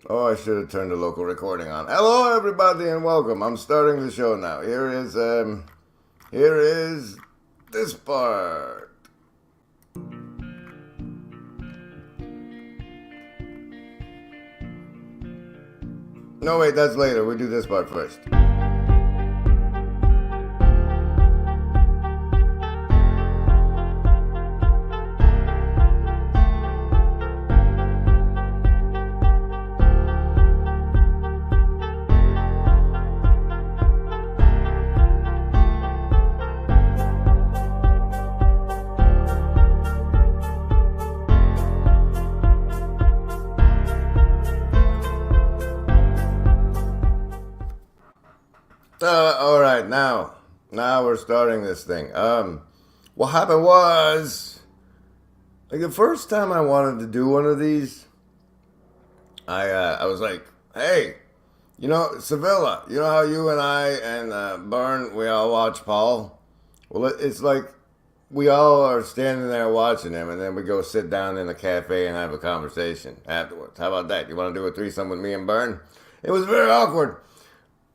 Oh, I should have turned the local recording on. Hello, everybody, and welcome. I'm starting the show now. Here is this part. No, wait, that's later. We'll do this part first. All right, now we're starting this thing. What happened was, like the first time I wanted to do one of these, I was like, hey, Sevilla, you know how you and I and Byrne, we all watch Paul? Well, it's like we all are standing there watching him, and then we go sit down in a cafe and have a conversation afterwards. How about that? You want to do a threesome with me and Byrne? It was very awkward,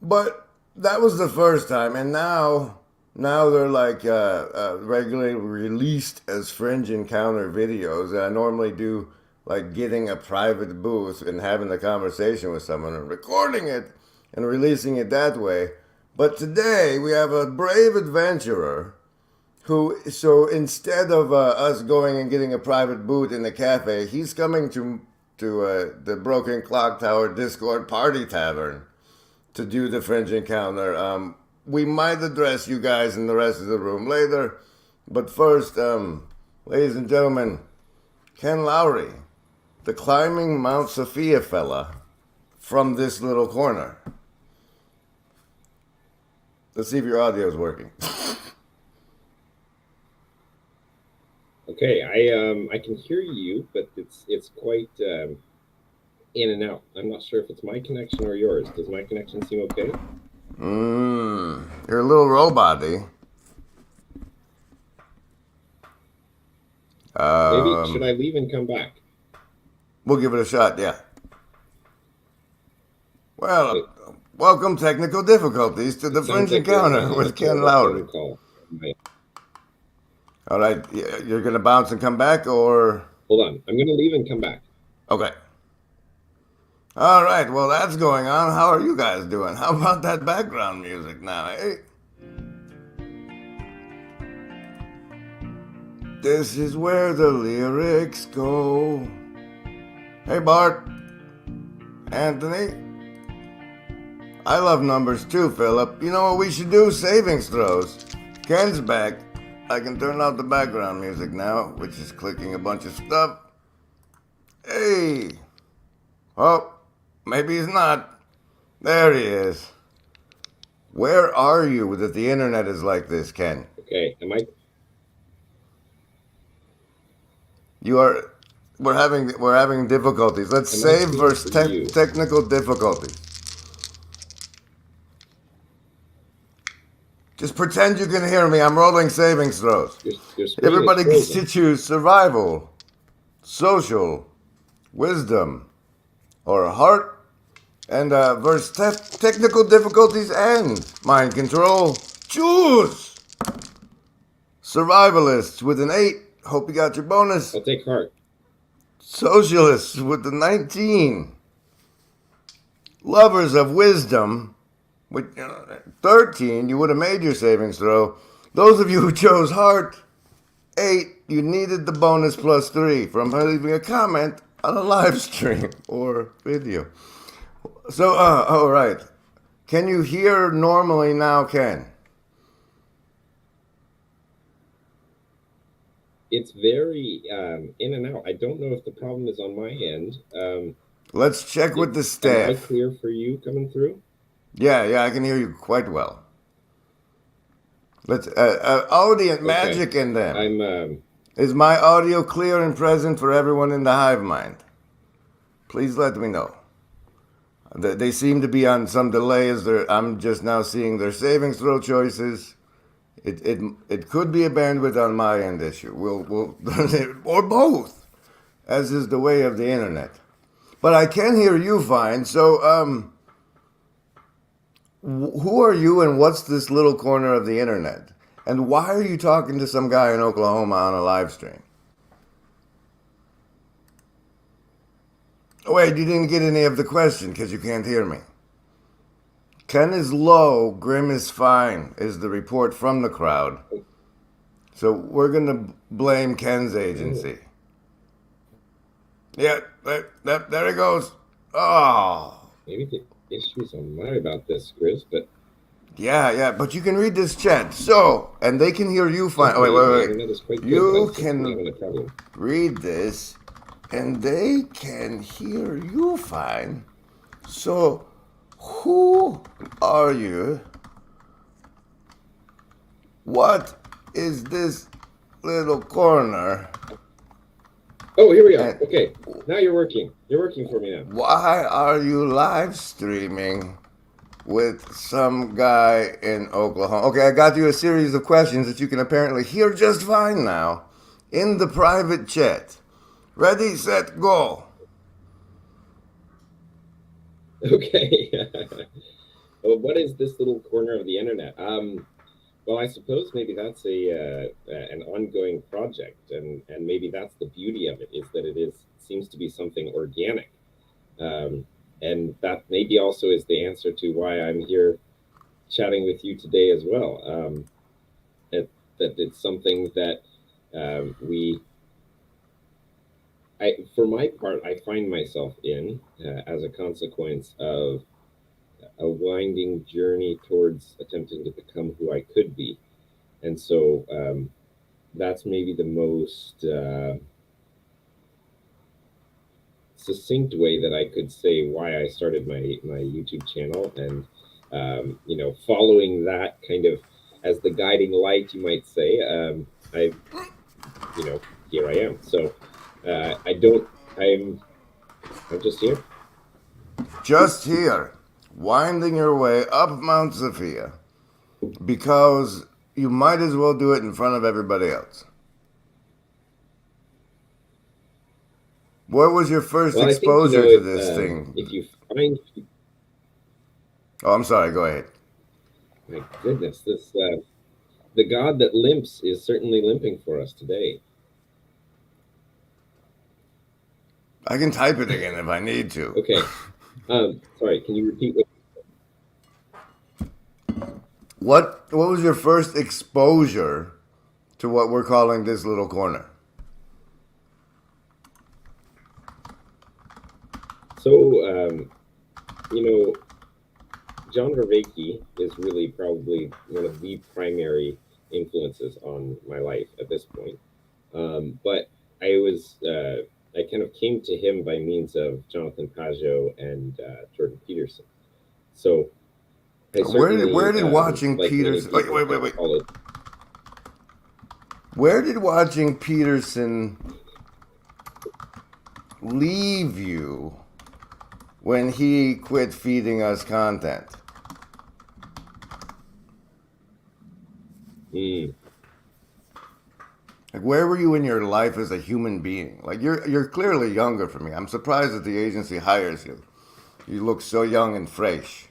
but that was the first time, and now they're like regularly released as Fringe encounter videos. And I normally do like getting a private booth and having a conversation with someone and recording it and releasing it that way. But today we have a brave adventurer so instead of us going and getting a private booth in the cafe, he's coming to the Broken Clock Tower Discord Party Tavern to do the Fringe encounter. We might address you guys in the rest of the room later, but first, ladies and gentlemen, Ken Lowry, the climbing Mount Sophia fella from this little corner. Let's see if your audio is working. Okay, I can hear you, but it's quite in and out. I'm not sure if it's my connection or yours. Does my connection seem okay? You're a little robot-y. Maybe should I leave and come back? We'll give it a shot, yeah. Well, welcome technical difficulties to the Fringe encounter with Ken Lowry. All right, you're going to bounce and come back, or? Hold on, I'm going to leave and come back. Okay. All right, well, that's going on. How are you guys doing? How about that background music now, eh? This is where the lyrics go. Hey, Bart. Anthony. I love numbers too, Philip. You know what we should do? Savings throws. Ken's back. I can turn off the background music now, which is clicking a bunch of stuff. Hey. Oh, maybe he's not. There he is. Where are you that the internet is like this, Ken? Okay, am I? We're having difficulties. Let's save versus technical difficulties. Just pretend you can hear me. I'm rolling savings throws. Everybody gets to choose survival, social, wisdom, or heart, and versus technical difficulties and mind control. Choose! Survivalists with an 8. Hope you got your bonus. I'll take heart. Socialists with the 19. Lovers of wisdom with 13. You would have made your savings throw. Those of you who chose heart, 8. You needed the bonus plus 3 from leaving a comment on a live stream or video. So, all right. Can you hear normally now, Ken? It's very in and out. I don't know if the problem is on my end. Let's check with the staff. Am I clear for you coming through? Yeah, I can hear you quite well. Let's audio magic in them. Is my audio clear and present for everyone in the hive mind? Please let me know. They seem to be on some delay as I'm just now seeing their savings throw choices. It could be a bandwidth on my end issue. We'll or both, as is the way of the internet. But I can hear you fine. So, who are you and what's this little corner of the internet? And why are you talking to some guy in Oklahoma on a live stream? Oh, wait, you didn't get any of the question because you can't hear me. Ken is low, Grim is fine, is the report from the crowd. So we're going to blame Ken's agency. Yeah, there it goes. Oh. Maybe the issues on my about this, Grizz, but Yeah, but you can read this chat. So, and they can hear you fine. Oh, my wait. internet is quite good, You but I'm having a problem. can read this, and they can hear you fine. So, who are you? What is this little corner? Oh, here we are. Okay, now you're working. You're working for me now. Why are you live streaming with some guy in Oklahoma? Okay, I got you a series of questions that you can apparently hear just fine now in the private chat. Ready, set, go. Okay. Well, what is this little corner of the internet? Well, I suppose maybe that's an ongoing project, and maybe that's the beauty of it, is that seems to be something organic, and that maybe also is the answer to why I'm here chatting with you today as well. That it's something that for my part, I find myself in as a consequence of a winding journey towards attempting to become who I could be. And so that's maybe the most succinct way that I could say why I started my YouTube channel. And, following that kind of as the guiding light, you might say, here I am. So I'm just here. Just here, winding your way up Mount Sophia, because you might as well do it in front of everybody else. What was your first exposure to this thing? If you find... Oh, I'm sorry, go ahead. My goodness, the god that limps is certainly limping for us today. I can type it again if I need to. Okay. Sorry, can you repeat what was your first exposure to what we're calling this little corner? So, John Vervaeke is really probably one of the primary influences on my life at this point. But I kind of came to him by means of Jonathan Pajot and Jordan Peterson. So where did watching Peterson... Wait. Where did watching Peterson leave you when he quit feeding us content? Like, where were you in your life as a human being? Like, you're clearly younger from me. I'm surprised that the agency hires you. You look so young and fresh.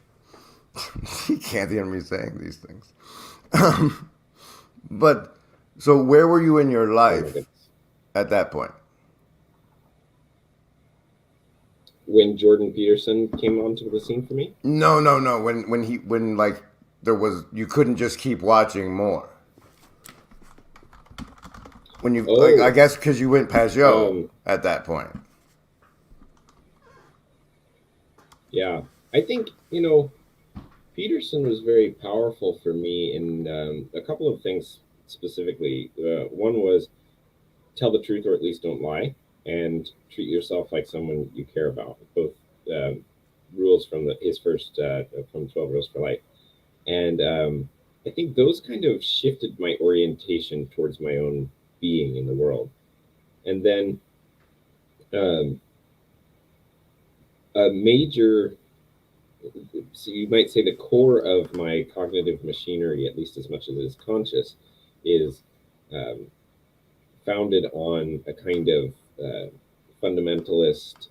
You can't hear me saying these things. But, so where were you in your life at that point? When Jordan Peterson came onto the scene for me? No. When like there was, you couldn't just keep watching more. When you, I guess because you went Pajot at that point. Yeah, I think, Peterson was very powerful for me in a couple of things specifically. One was tell the truth, or at least don't lie, and treat yourself like someone you care about. Both rules from his first from 12 Rules for Life. And I think those kind of shifted my orientation towards my own being in the world. And then a major, so you might say the core of my cognitive machinery, at least as much as it is conscious, is founded on a kind of fundamentalist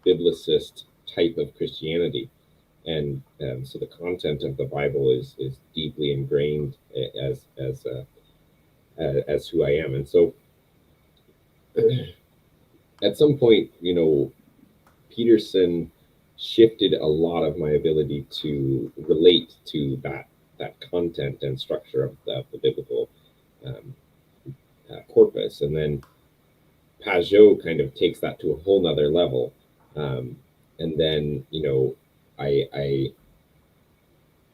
biblicist type of Christianity, and so the content of the Bible is deeply ingrained as who I am. And so at some point, Peterson shifted a lot of my ability to relate to that content and structure of the biblical um, corpus, and then Pajot kind of takes that to a whole nother level. And then, I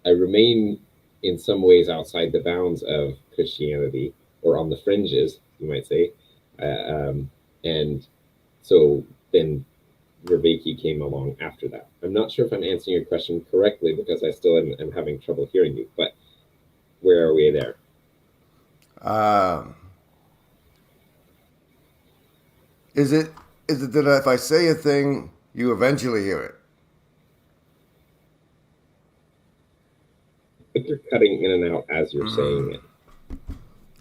I remain in some ways outside the bounds of Christianity, or on the fringes, you might say. And so then Rebecca came along after that. I'm not sure if I'm answering your question correctly because I still am having trouble hearing you, but where are we there? Is it that if I say a thing, you eventually hear it? But you're cutting in and out as you're saying it.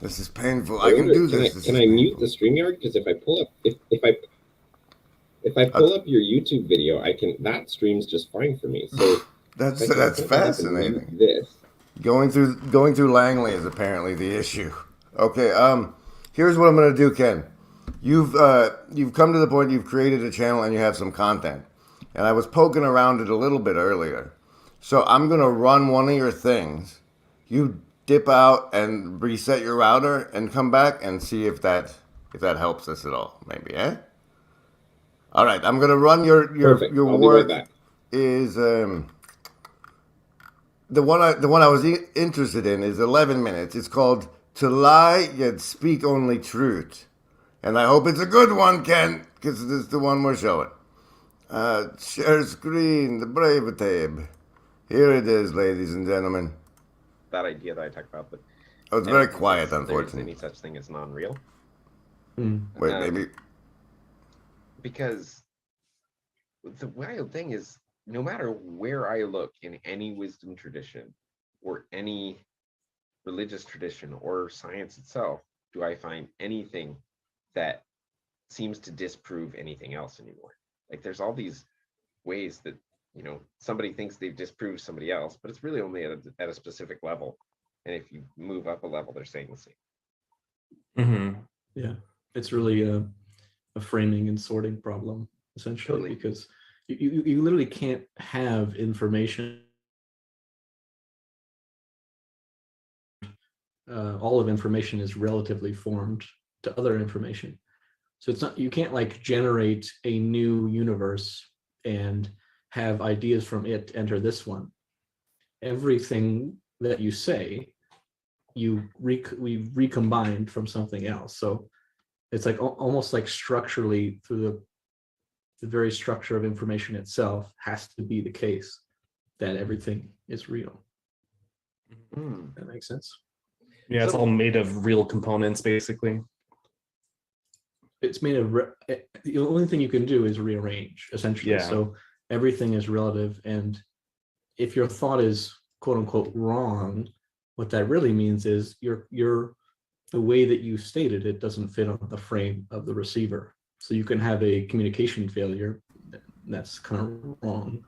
This is painful. I can do this. Can I mute the StreamYard? Because if I pull up, if I pull up your YouTube video, that streams just fine for me. So that's fascinating. This going through Langley is apparently the issue. Okay, here's what I'm gonna do, Ken. You've come to the point you've created a channel and you have some content, and I was poking around it a little bit earlier. So I'm gonna run one of your things. You dip out and reset your router and come back and see if that helps us at all. Maybe, eh? All right, I'm gonna run your I'll work. Be right back. Is the one I was interested in is 11 minutes. It's called "To Lie Yet Speak Only Truth," and I hope it's a good one, Ken, because this is the one we're showing. Share screen, the brave tape. Here it is, ladies and gentlemen. That idea that I talked about, but it's very quiet, unfortunately. There's any such thing as non-real. Wait, maybe because the wild thing is, no matter where I look in any wisdom tradition or any religious tradition or science itself, do I find anything that seems to disprove anything else anymore. Like there's all these ways that somebody thinks they've disproved somebody else, but it's really only at a specific level. And if you move up a level, they're saying the same. Mm-hmm. Yeah, it's really a framing and sorting problem, essentially, totally. Because you literally can't have information. All of information is relatively formed to other information. So it's not, you can't like generate a new universe and have ideas from it enter this one. Everything that you say, we recombined from something else. So it's like almost like structurally through the very structure of information itself has to be the case that everything is real. That makes sense. Yeah, so, it's all made of real components, basically. It's made of the only thing you can do is rearrange, essentially. Yeah. So everything is relative, and if your thought is quote unquote wrong, what that really means is the way that you stated it doesn't fit on the frame of the receiver. So you can have a communication failure that's kind of wrong,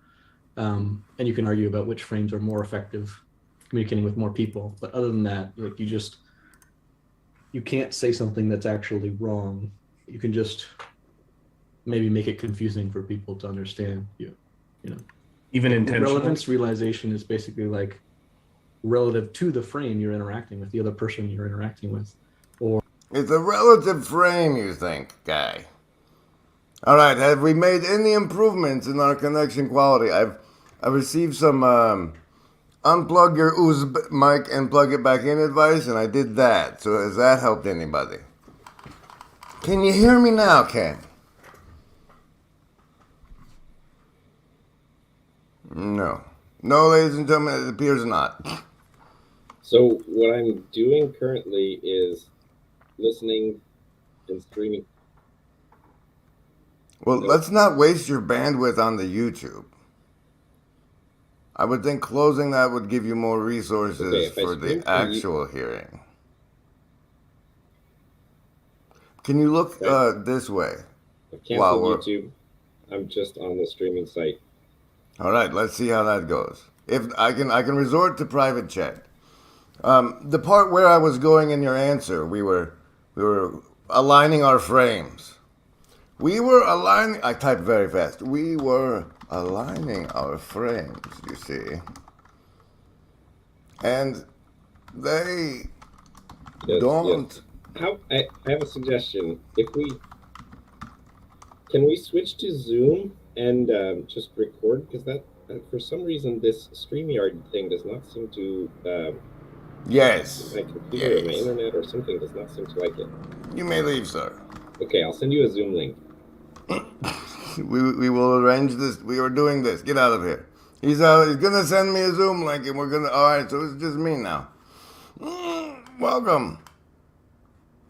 and you can argue about which frames are more effective communicating with more people. But other than that, like you can't say something that's actually wrong. You can just maybe make it confusing for people to understand you know. Even intentional. Relevance realization is basically like relative to the frame you're interacting with, the other person you're interacting with. Or it's a relative frame, you think, guy. All right, have we made any improvements in our connection quality? I've received some unplug your USB mic and plug it back in advice, and I did that. So has that helped anybody? Can you hear me now, Ken? No. No, ladies and gentlemen, it appears not. So what I'm doing currently is listening and streaming. Well, let's not waste your bandwidth on the YouTube. I would think closing that would give you more resources for the actual hearing. Can you look this way? I've canceled YouTube. I'm just on the streaming site. All right, let's see how that goes. If I can resort to private chat. The part where I was going in your answer, we were aligning our frames. We were aligning. I typed very fast. We were aligning our frames. You see, and they Yes, don't. yes. I have a suggestion. Can we switch to Zoom and just record? Because that for some reason this StreamYard thing does not seem to Yes. my computer or my Yes. internet or something does not seem to like it. You may leave, sir. Okay, I'll send you a Zoom link. We will arrange this. We are doing this. Get out of here. He's gonna send me a Zoom link, and we're gonna. All right, so it's just me now. Welcome.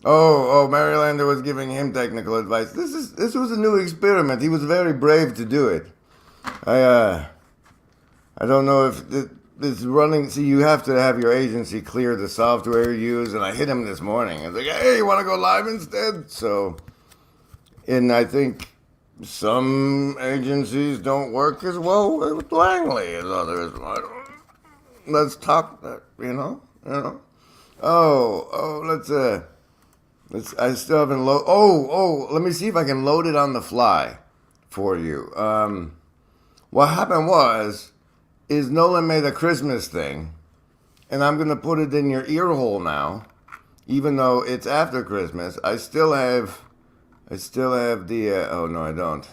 Oh, Marylander was giving him technical advice. This was a new experiment. He was very brave to do it. I don't know if this running. See, you have to have your agency clear the software you use, and I hit him this morning. I was like, "Hey, you want to go live instead?" So, and I think some agencies don't work as well with Langley as others. Let's talk. You know. Oh, let's. I still haven't load. Let me see if I can load it on the fly for you. What happened is Nolan made a Christmas thing, and I'm gonna put it in your ear hole now, even though it's after Christmas. I still have the. Oh no, I don't.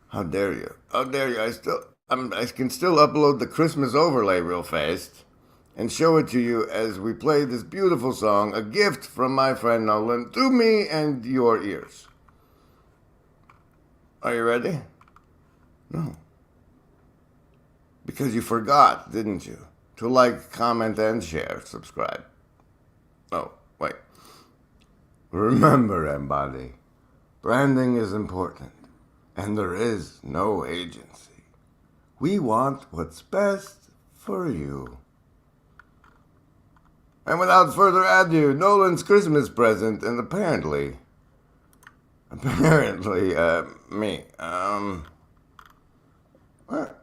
How dare you? How dare you? I can still upload the Christmas overlay real fast and show it to you as we play this beautiful song, a gift from my friend Nolan to me and your ears. Are you ready? No. Because you forgot, didn't you? To like, comment, and share. Subscribe. Oh, wait. Remember, everybody, branding is important, and there is no agency. We want what's best for you. And without further ado, Nolan's Christmas present, and apparently, me. What?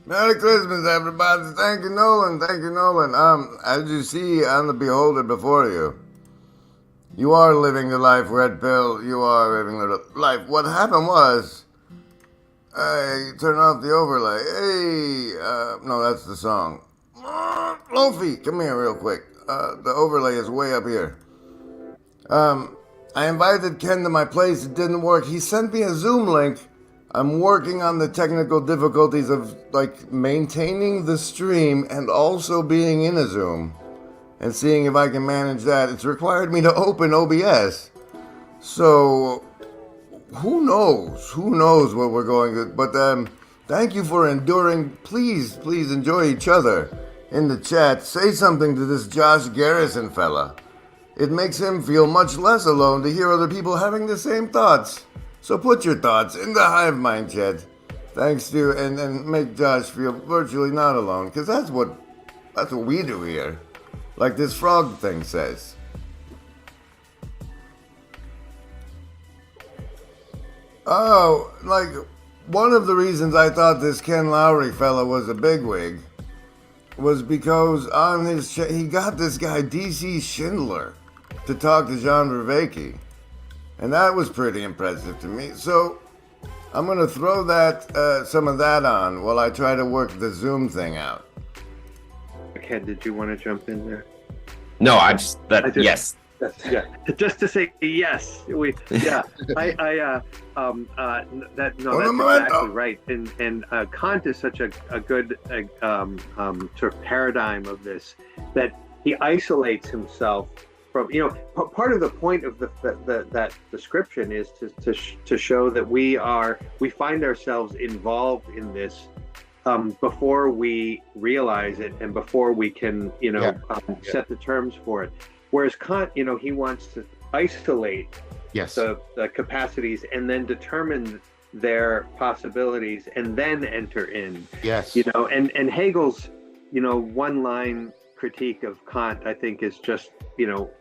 Merry Christmas, everybody. Thank you, Nolan. Thank you, Nolan. As you see on the beholder before you, you are living the life, Red Pill. You are living the life. What happened was, I turned off the overlay. Hey, no, that's the song. Lofi, come here real quick. The overlay is way up here. I invited Ken to my place. It didn't work. He sent me a Zoom link. I'm working on the technical difficulties of like maintaining the stream and also being in a Zoom and seeing if I can manage that. It's required me to open OBS. So who knows? Who knows what we're going to, but thank you for enduring. Please enjoy each other in the chat. Say something to this Josh Garrison fella. It makes him feel much less alone to hear other people having the same thoughts. So put your thoughts in the hive mind chat. Thanks to and make Josh feel virtually not alone, because that's what we do here. Like this frog thing says. Oh, like one of the reasons I thought this Ken Lowry fella was a bigwig was because on his he got this guy DC Schindler to talk to John Vervaeke. And that was pretty impressive to me. So I'm going to throw that some of that on while I try to work the Zoom thing out. Ken, did you want to jump in there? No, yes. Yeah, just to say yes. That's exactly right. And Kant is such a good sort of paradigm of this, that he isolates himself from, part of the point of that description is to show that we find ourselves involved in this before we realize it and before we can set the terms for it. Whereas Kant, he wants to isolate the capacities and then determine their possibilities and then enter in. Yes. And Hegel's one line critique of Kant, I think, is just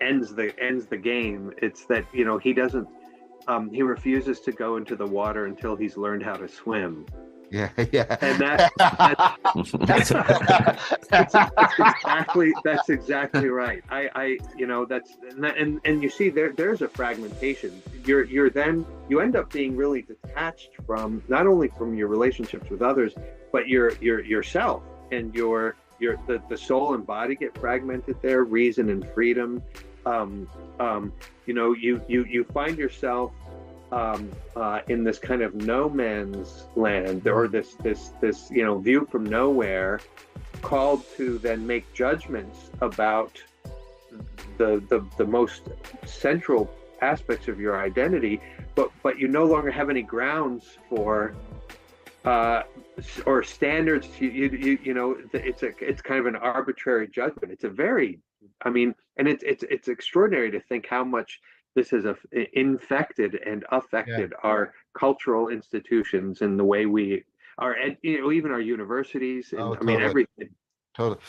ends the game. It's that he doesn't he refuses to go into the water until he's learned how to swim. Yeah. And that's exactly right. And you see there's a fragmentation. You end up being really detached from not only from your relationships with others, but yourself, and the soul and body get fragmented there. Reason and freedom. You find yourself in this kind of no man's land, or this view from nowhere, called to then make judgments about the most central aspects of your identity, but you no longer have any grounds for or standards. It's kind of an arbitrary judgment. It's a very, and it's extraordinary to think how much this has infected and affected our cultural institutions and the way we are, even our universities, and totally. Everything. Totally.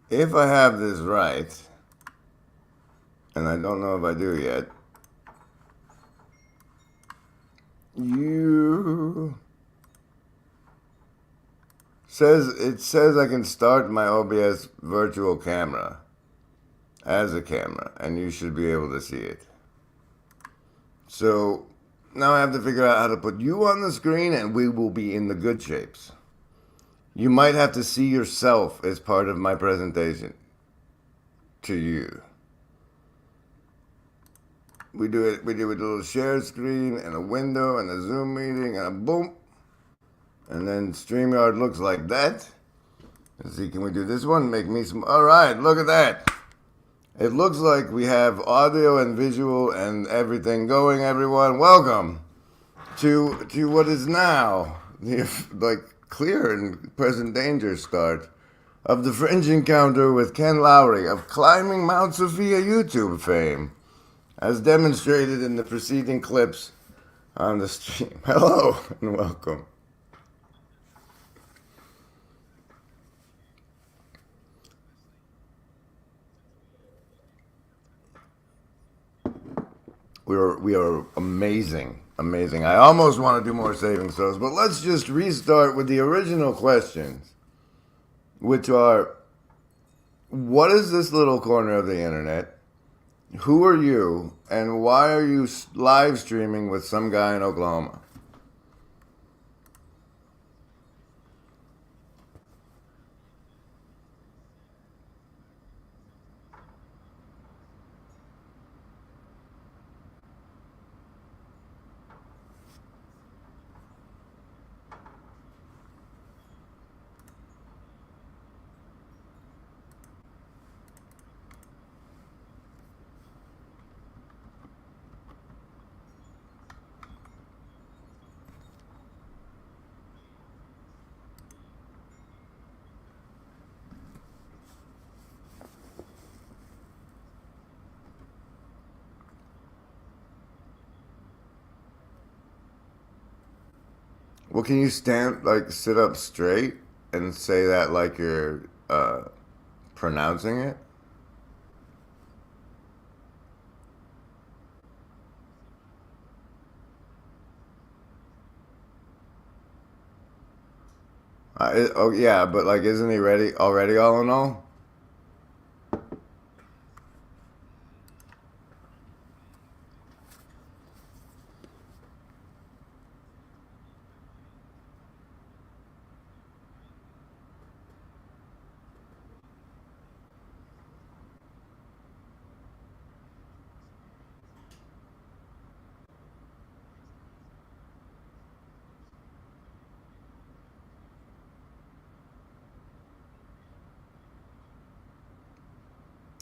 If I have this right, and I don't know if I do yet, it says I can start my OBS virtual camera as a camera, and you should be able to see it. So now I have to figure out how to put you on the screen, and we will be in the good shapes. You might have to see yourself as part of my presentation to you. We do it with a little share screen and a window and a Zoom meeting and a boom. And then StreamYard looks like that. Let's see, can we do this one? Make me some. All right, look at that. It looks like we have audio and visual and everything going, everyone. Welcome to what is now the clear and present danger start of the Fringe encounter with Ken Lowry of Climbing Mount Sophia YouTube fame, as demonstrated in the preceding clips on the stream. Hello and welcome. We are amazing. Amazing. I almost want to do more saving throws, but let's just restart with the original questions, which are, what is this little corner of the internet? Who are you? And why are you live streaming with some guy in Oklahoma? Well, can you sit up straight and say that like you're pronouncing it? Oh yeah, but like, isn't he ready already? All in all.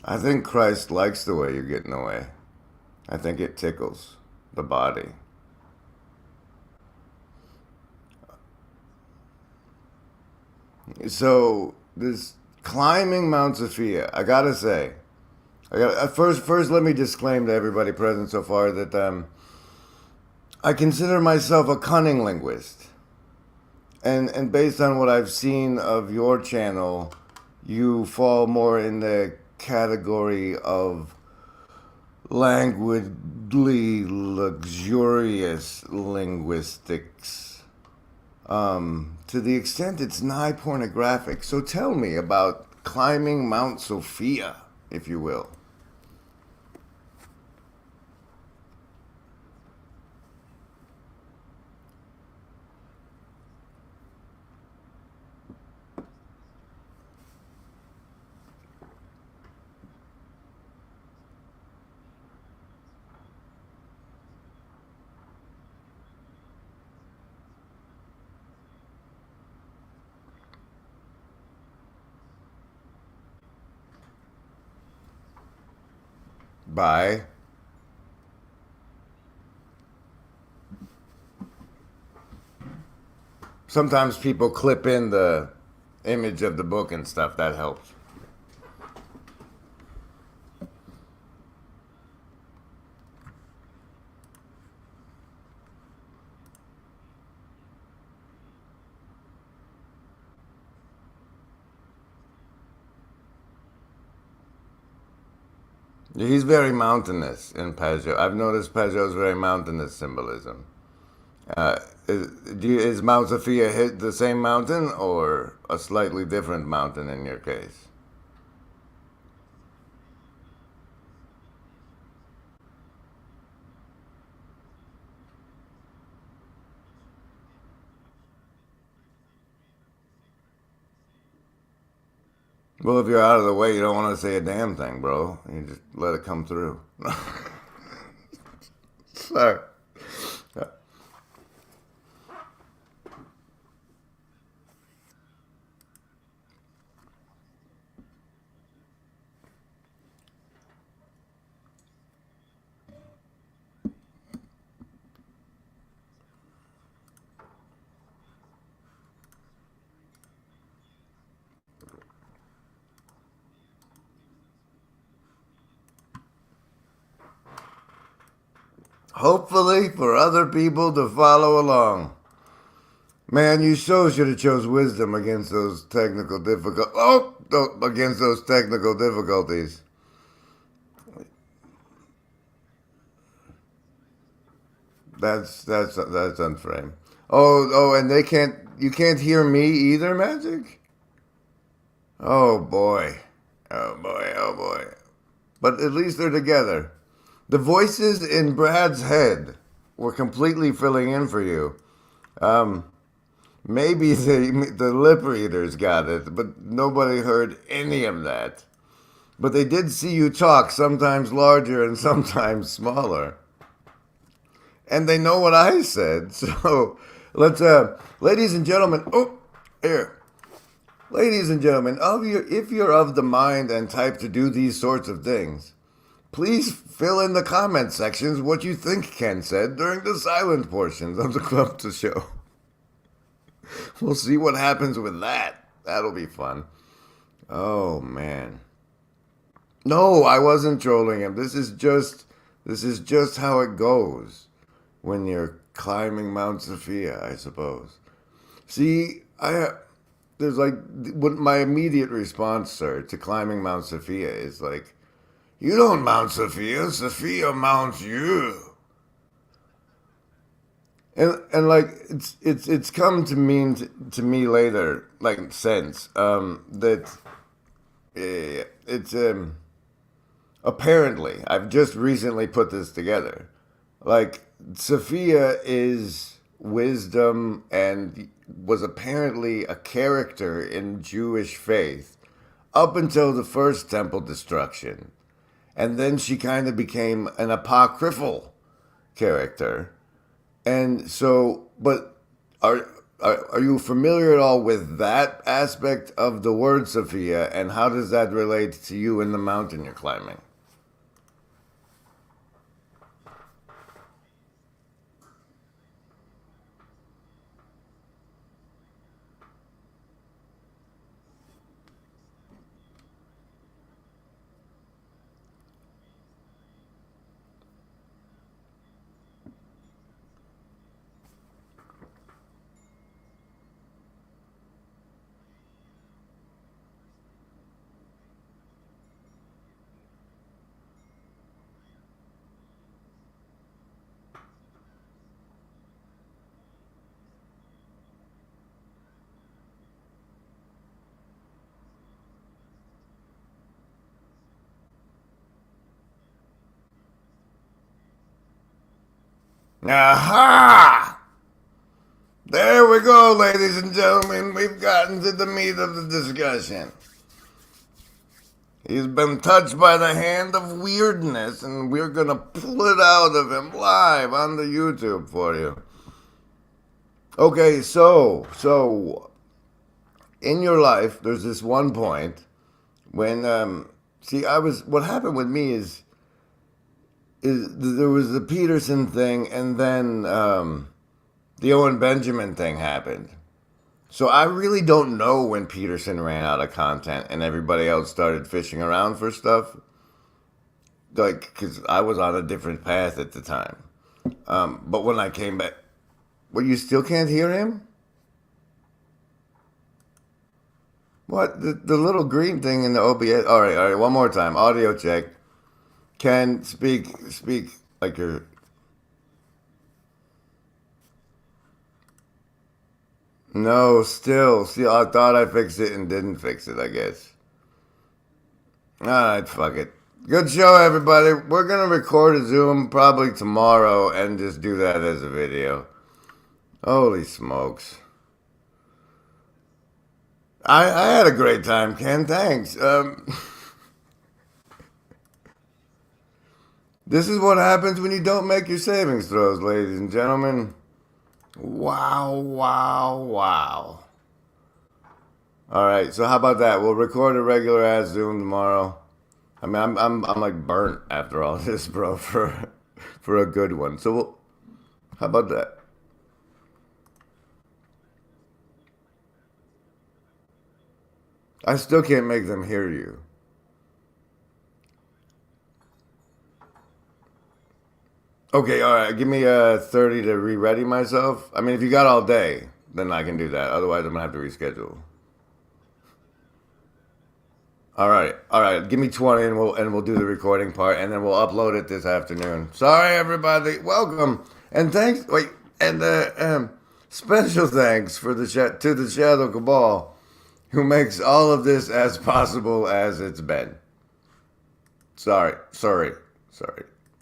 I think Christ likes the way you're getting away. I think it tickles the body. So this climbing Mount Sophia, I gotta say, first let me disclaim to everybody present so far that I consider myself a cunning linguist, and based on what I've seen of your channel, you fall more in the category of languidly luxurious linguistics, to the extent it's nigh pornographic. So tell me about climbing Mount Sophia, if you will. By sometimes people clip in the image of the book and stuff. That helps. He's very mountainous in Peugeot. I've noticed Peugeot's very mountainous symbolism. Is Mount Sophia hit the same mountain or a slightly different mountain in your case? Well, if you're out of the way, you don't want to say a damn thing, bro. You just let it come through. Sorry. Hopefully for other people to follow along. Man, you so should have chose wisdom against those technical against those technical difficulties. That's unframed. Oh, and you can't hear me either, Magic? Oh boy. Oh boy, oh boy. But at least they're together. The voices in Brad's head were completely filling in for you. Maybe the lip readers got it, but nobody heard any of that. But they did see you talk, sometimes larger and sometimes smaller. And they know what I said. So let's, ladies and gentlemen, ladies and gentlemen, if you're of the mind and type to do these sorts of things, please fill in the comment sections what you think Ken said during the silent portions of the Club to Show. We'll see what happens with that. That'll be fun. Oh, man. No, I wasn't trolling him. This is just how it goes when you're climbing Mount Sophia, I suppose. See, there's like, what my immediate response, sir, to climbing Mount Sophia is like, you don't mount Sophia, Sophia mounts you. And like it's come to mean to me later, like since that it's apparently I've just recently put this together. Like Sophia is wisdom and was apparently a character in Jewish faith up until the first temple destruction. And then she kind of became an apocryphal character. And so, but are you familiar at all with that aspect of the word Sophia, and how does that relate to you in the mountain you're climbing? Aha! There we go, ladies and gentlemen. We've gotten to the meat of the discussion. He's been touched by the hand of weirdness, and we're going to pull it out of him live on the YouTube for you. Okay, so in your life, there's this one point when, what happened with me is there was the Peterson thing, and then the Owen Benjamin thing happened. So I really don't know when Peterson ran out of content and everybody else started fishing around for stuff. Like, because I was on a different path at the time. But when I came back... Well, you still can't hear him? What? The little green thing in the OBS... All right, one more time. Audio check. Ken, speak like you're... No, still, I thought I fixed it and didn't fix it, I guess. Alright, fuck it. Good show, everybody. We're gonna record a Zoom probably tomorrow and just do that as a video. Holy smokes. I had a great time, Ken, thanks. This is what happens when you don't make your savings throws, ladies and gentlemen. Wow. All right, so how about that? We'll record a regular ass Zoom tomorrow. I mean, I'm like burnt after all this, bro, for a good one. So how about that? I still can't make them hear you. Okay, all right. Give me 30 to re-ready myself. I mean, if you got all day, then I can do that. Otherwise, I'm gonna have to reschedule. All right. Give me 20, and we'll do the recording part, and then we'll upload it this afternoon. Sorry, everybody. Welcome. And thanks, special thanks for to the Shadow Cabal, who makes all of this as possible as it's been. Sorry.